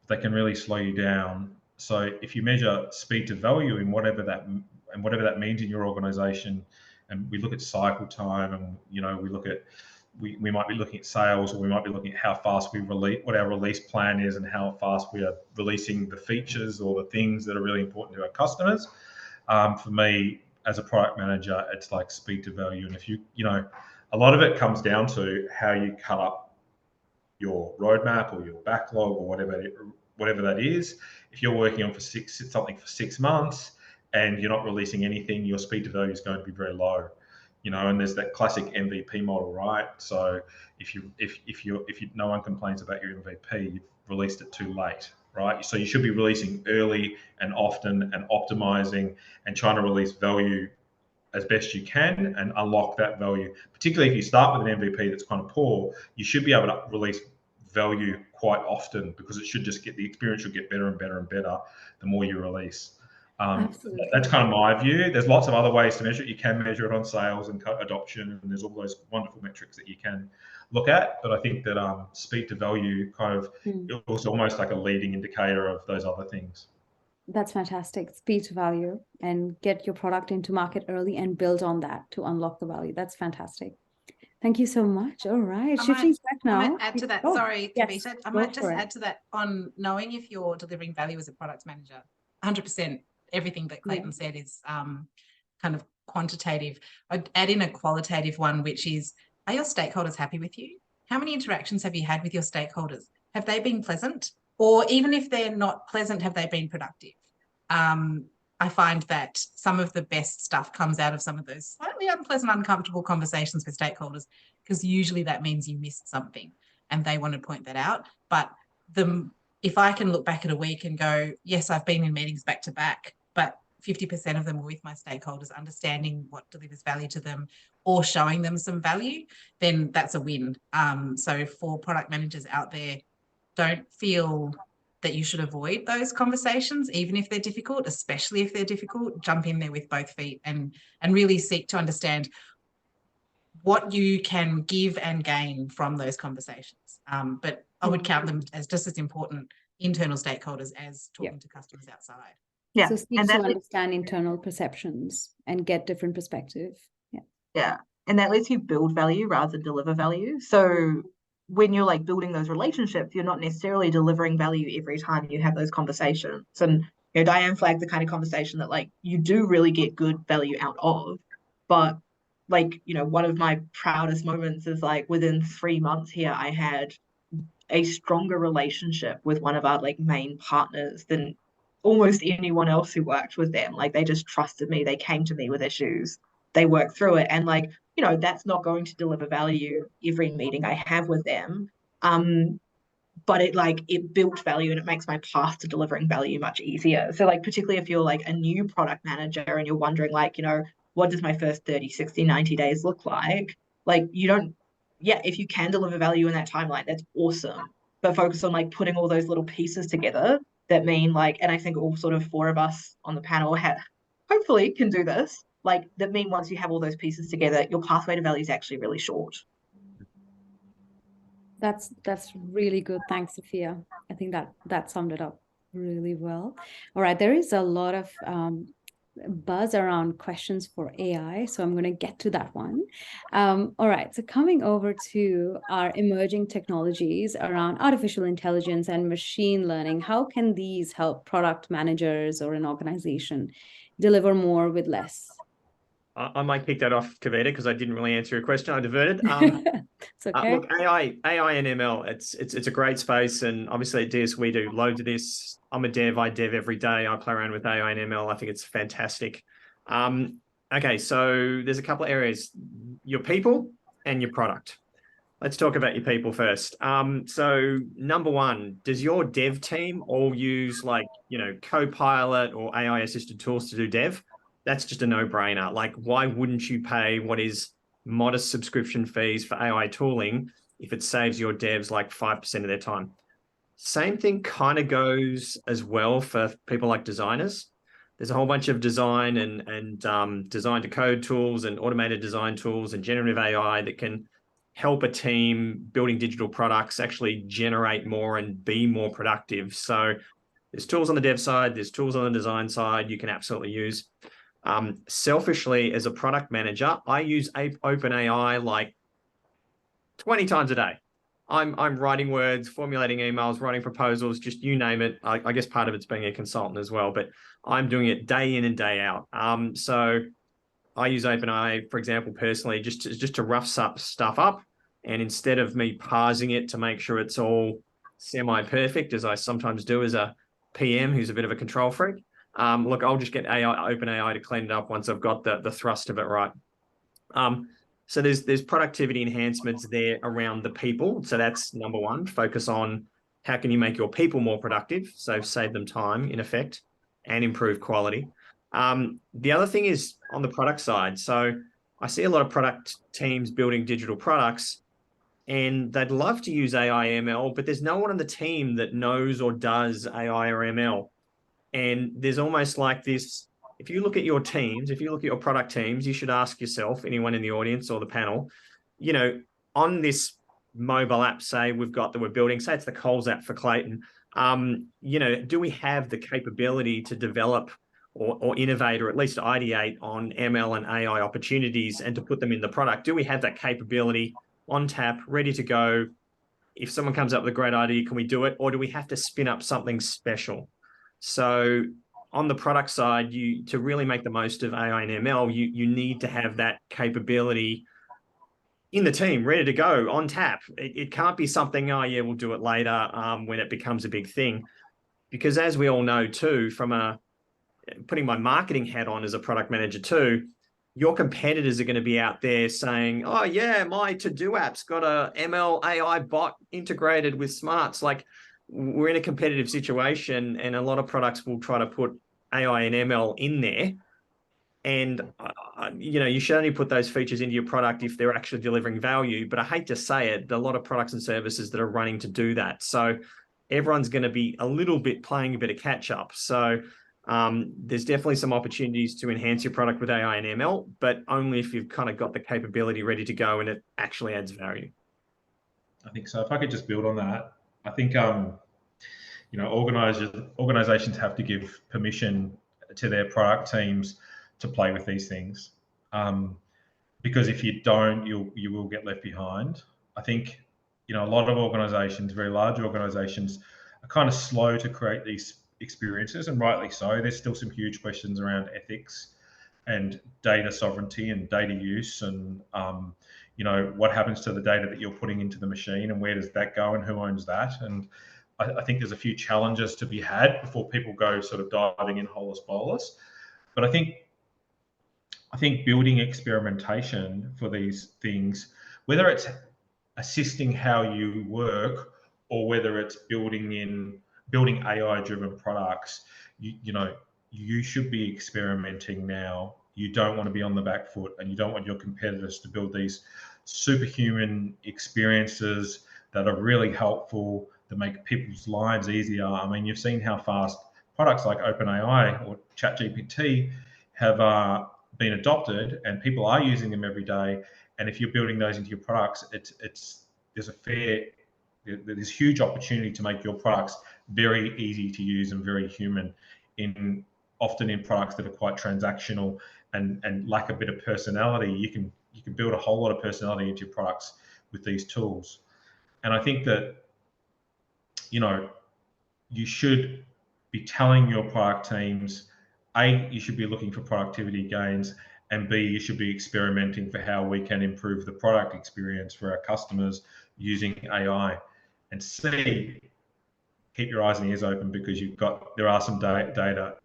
but they can really slow you down. So if you measure speed to value in whatever that means in your organization, and we look at cycle time, and we might be looking at sales, or we might be looking at how fast we release, what our release plan is, and how fast we are releasing the features or the things that are really important to our customers. For me, as a product manager, it's like speed to value. And if a lot of it comes down to how you cut up your roadmap or your backlog or whatever that is. If you're working on something for 6 months and you're not releasing anything, your speed to value is going to be very low. you know, and there's that classic MVP model, right? So if no one complains about your MVP, you've released it too late, right? So you should be releasing early and often and optimizing and trying to release value as best you can and unlock that value. Particularly if you start with an MVP that's kind of poor, you should be able to release value quite often, because it should just get, the experience should get better and better and better the more you release. Absolutely. That's kind of my view. There's lots of other ways to measure it. You can measure it on sales and adoption, and there's all those wonderful metrics that you can look at. But I think that speed to value kind of is almost like a leading indicator of those other things. That's fantastic. Speed to value, and get your product into market early and build on that to unlock the value. That's fantastic. Thank you so much. All right, shifting back now. I might add to that. Oh, Sorry, yes, Kavita. I might just add to that on knowing if you're delivering value as a product manager. 100%. Everything that Clayton said is kind of quantitative. I'd add in a qualitative one, which is, are your stakeholders happy with you? How many interactions have you had with your stakeholders? Have they been pleasant? Or even if they're not pleasant, have they been productive? I find that some of the best stuff comes out of some of those slightly unpleasant, uncomfortable conversations with stakeholders, because usually that means you missed something and they want to point that out. But if I can look back at a week and go, yes, I've been in meetings back to back, but 50% of them were with my stakeholders, understanding what delivers value to them or showing them some value, then that's a win. So for product managers out there, don't feel that you should avoid those conversations, even if they're difficult, especially if they're difficult. Jump in there with both feet and really seek to understand what you can give and gain from those conversations. But I would count them as just as important internal stakeholders as talking to customers outside. Yeah, So seek and to that understand internal perceptions and get different perspective. Yeah, and that lets you build value rather than deliver value. So when you're like building those relationships, you're not necessarily delivering value every time you have those conversations. And you know, Diane flagged the kind of conversation that like you do really get good value out of. But like, you know, one of my proudest moments is like within 3 months here, I had a stronger relationship with one of our like main partners than almost anyone else who worked with them. Like they just trusted me. They came to me with issues. They worked through it. And like, you know, that's not going to deliver value every meeting I have with them. But it built value and it makes my path to delivering value much easier. So like, particularly if you're like a new product manager and you're wondering like, you know, what does my first 30, 60, 90 days look like? Like you don't, if you can deliver value in that timeline, that's awesome. But focus on like putting all those little pieces together that mean like, and I think all sort of 4 of us on the panel hopefully can do this. Like that mean once you have all those pieces together, your pathway to value is actually really short. That's really good. Thanks, Sophia. I think that summed it up really well. All right, there is a lot of buzz around questions for AI, so I'm going to get to that one. All right, so coming over to our emerging technologies around artificial intelligence and machine learning, how can these help product managers or an organization deliver more with less? I might kick that off, Kavita, because I didn't really answer your question. I diverted. It's okay. Look, AI and ML, it's a great space, and obviously at DiUS we do loads of this. I'm a dev. I dev every day. I play around with AI and ML. I think it's fantastic. Okay, so there's a couple of areas: your people and your product. Let's talk about your people first. So number one, does your dev team all use like, you know, Copilot or AI assisted tools to do dev? That's just a no-brainer. Like, why wouldn't you pay what is modest subscription fees for AI tooling if it saves your devs like 5% of their time? Same thing kind of goes as well for people like designers. There's a whole bunch of design and design to code tools and automated design tools and generative AI that can help a team building digital products actually generate more and be more productive. So there's tools on the dev side, there's tools on the design side you can absolutely use. Selfishly, as a product manager, I use OpenAI like 20 times a day. I'm writing words, formulating emails, writing proposals, just you name it. I guess part of it's being a consultant as well, but I'm doing it day in and day out. So I use OpenAI, for example, personally, just to rough stuff up. And instead of me parsing it to make sure it's all semi-perfect, as I sometimes do as a PM who's a bit of a control freak, look, I'll just get OpenAI to clean it up once I've got the thrust of it right. So there's productivity enhancements there around the people. So that's number one. Focus on how can you make your people more productive, so save them time in effect and improve quality. The other thing is on the product side. So I see a lot of product teams building digital products, and they'd love to use AI ML, but there's no one on the team that knows or does AI or ML. And there's almost like this, if you look at your teams, if you look at your product teams, you should ask yourself, anyone in the audience or the panel, you know, on this mobile app, say we're building, say it's the Coles app for Clayton, you know, do we have the capability to develop or innovate, or at least ideate on ML and AI opportunities and to put them in the product? Do we have that capability on tap, ready to go? If someone comes up with a great idea, can we do it? Or do we have to spin up something special? So on the product side, to really make the most of AI and ML, you need to have that capability in the team, ready to go, on tap. It can't be something, oh yeah, we'll do it later, when it becomes a big thing. Because as we all know too, from putting my marketing hat on as a product manager too, your competitors are going to be out there saying, oh yeah, my to-do app's got a ML AI bot integrated with smarts. Like, we're in a competitive situation, and a lot of products will try to put AI and ML in there. And, you know, you should only put those features into your product if they're actually delivering value. But I hate to say it, there are a lot of products and services that are running to do that. So everyone's going to be a little bit playing a bit of catch up. So there's definitely some opportunities to enhance your product with AI and ML, but only if you've kind of got the capability ready to go and it actually adds value. I think so. If I could just build on that, I think you know, organizations have to give permission to their product teams to play with these things, because if you don't, you will get left behind. I think, you know, a lot of organizations, very large organizations, are kind of slow to create these experiences, and rightly so. There's still some huge questions around ethics and data sovereignty and data use, and you know, what happens to the data that you're putting into the machine, and where does that go, and who owns that? And I think there's a few challenges to be had before people go sort of diving in holus bolus. But I think building experimentation for these things, whether it's assisting how you work or whether it's building AI-driven products, you know, you should be experimenting now. You don't want to be on the back foot, and you don't want your competitors to build these superhuman experiences that are really helpful, that make people's lives easier. I mean, you've seen how fast products like OpenAI or ChatGPT have been adopted, and people are using them every day. And if you're building those into your products, there's huge opportunity to make your products very easy to use and very human, often in products that are quite transactional and lack a bit of personality. You can build a whole lot of personality into your products with these tools. And I think that, you know, you should be telling your product teams, A, you should be looking for productivity gains, and B, you should be experimenting for how we can improve the product experience for our customers using AI. And C, keep your eyes and ears open, because there are some data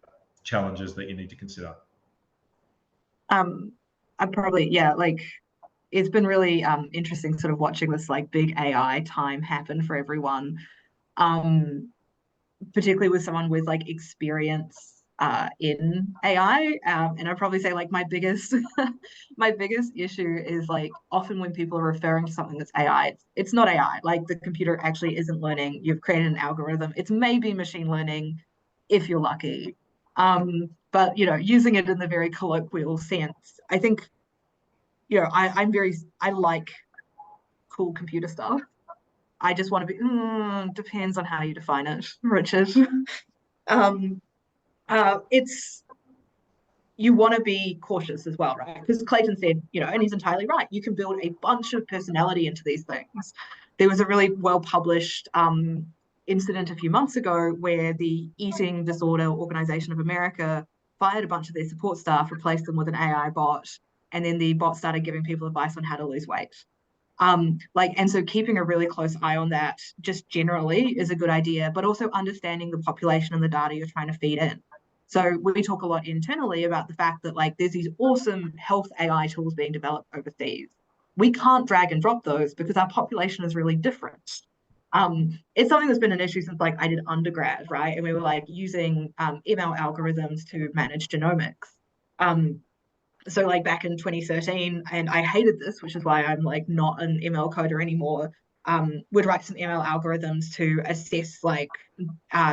challenges that you need to consider. It's been really interesting sort of watching this like big AI time happen for everyone, particularly with someone with like experience in AI. And I'd probably say like my biggest issue is like often when people are referring to something that's AI, it's not AI. Like the computer actually isn't learning. You've created an algorithm. It's maybe machine learning if you're lucky. But you know, using it in the very colloquial sense, I think, you know, I like cool computer stuff. I just want to be, depends on how you define it, Richard. You want to be cautious as well, right? Because Clayton said, you know, and he's entirely right, you can build a bunch of personality into these things. There was a really well-published incident a few months ago where the Eating Disorder Organization of America fired a bunch of their support staff, replaced them with an AI bot, and then the bot started giving people advice on how to lose weight. And so keeping a really close eye on that just generally is a good idea, but also understanding the population and the data you're trying to feed in. So we talk a lot internally about the fact that like there's these awesome health AI tools being developed overseas. We can't drag and drop those because our population is really different. It's something that's been an issue since like I did undergrad, right? And we were like using ML algorithms to manage genomics. So like back in 2013, and I hated this, which is why I'm like not an ML coder anymore, would write some ML algorithms to assess like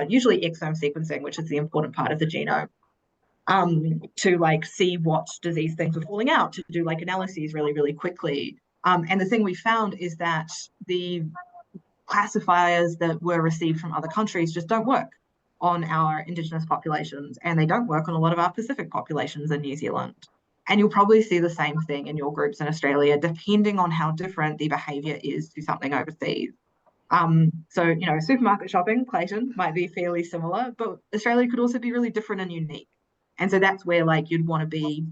usually exome sequencing, which is the important part of the genome, to like see what disease things were falling out, to do like analyses really, really quickly. And the thing we found is that the classifiers that were received from other countries just don't work on our Indigenous populations, and they don't work on a lot of our Pacific populations in New Zealand. And you'll probably see the same thing in your groups in Australia, depending on how different the behaviour is to something overseas. So, you know, supermarket shopping, Clayton, might be fairly similar, but Australia could also be really different and unique. And so that's where like you'd want to be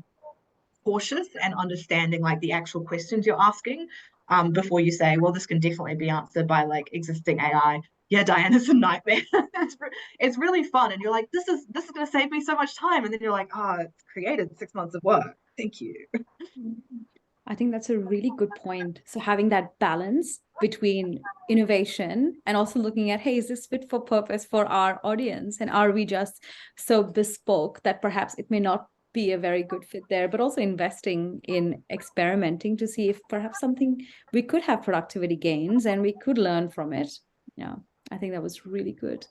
cautious and understanding like the actual questions you're asking before you say, well, this can definitely be answered by like existing AI. Yeah, Diane, it's a nightmare. It's really fun. And you're like, this is going to save me so much time. And then you're like, oh, it's created 6 months of work. Thank you. I think that's a really good point. So having that balance between innovation and also looking at, hey, is this fit for purpose for our audience? And are we just so bespoke that perhaps it may not be a very good fit there, but also investing in experimenting to see if perhaps something we could have productivity gains and we could learn from it. Yeah, I think that was really good.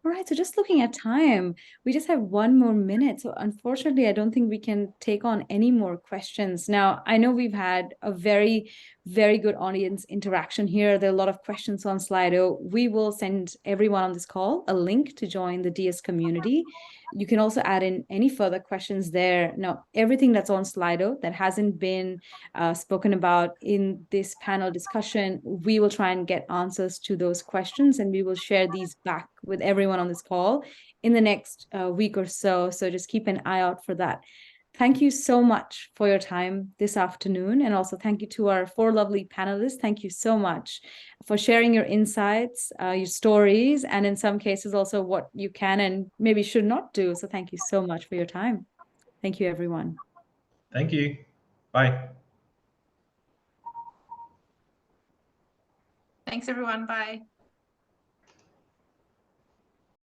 All right, so just looking at time, we just have 1 more minute. So unfortunately, I don't think we can take on any more questions. Now, I know we've had a very, very good audience interaction here. There are a lot of questions on Slido. We will send everyone on this call a link to join the DiUS community. You can also add in any further questions there. Now, everything that's on Slido that hasn't been spoken about in this panel discussion, we will try and get answers to those questions, and we will share these back with everyone on this call in the next week or so. So just keep an eye out for that. Thank you so much for your time this afternoon. And also thank you to our 4 lovely panelists. Thank you so much for sharing your insights, your stories, and in some cases also what you can and maybe should not do. So thank you so much for your time. Thank you, everyone. Thank you. Bye. Thanks, everyone. Bye.